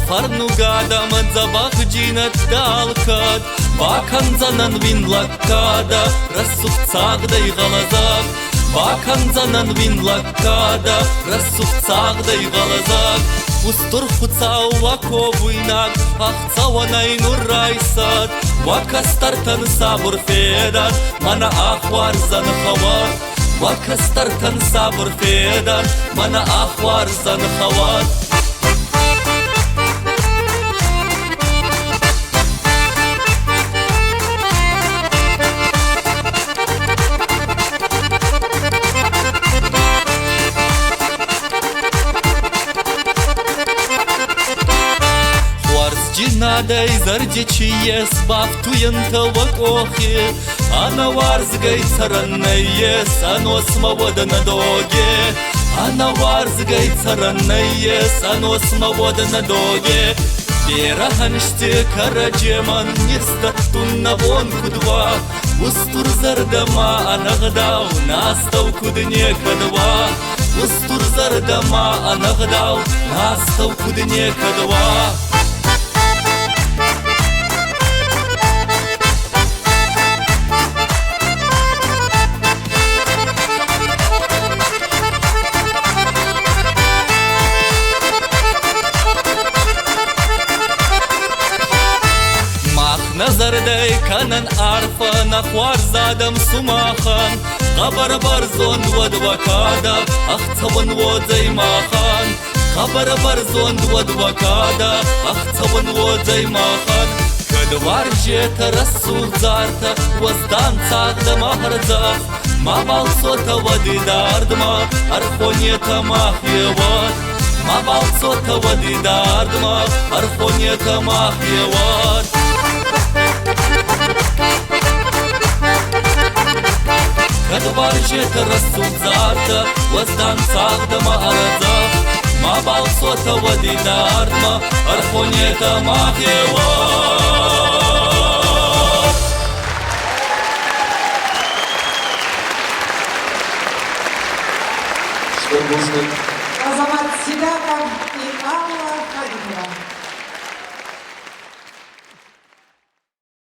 Farnugada madzabach jinat dalkat Bakan zanan vinlakkada Rasuk tsagday galazak Bakan zanan vinlakkada Rasuk tsagday galazak Ustur хуцау ваковуйнак Ахцаванай нурайсат Вакастартан сабур федан Мана ахвар зан хават Вакастартан сабур федан Мана ахвар зан хават Надай зардичие сбавтуента вакохи Она варзгай царанное сано смовода на доге Она варзгай царанное сано смовода на доге Бераханште караджеман нестаттун на вонку два Устур зардама анагдау настау кудне кадва Устур зардама анагдау настау кудне кадва Назардай канан арфа нахвар задам сумахан Хабар барзон водвакада ахцаван водзаймахан Хабар барзон водвакада ахцаван водзаймахан Кадвар жета рассудзарта воздан цагда махарзах Мамал сота воды дардма архонета махьеват Мамал сота воды дардма архонета махьеват Кадвар жета рассудзарта воздан цагда махарзах Мамал сота воды дардма архонета махьеват Что можно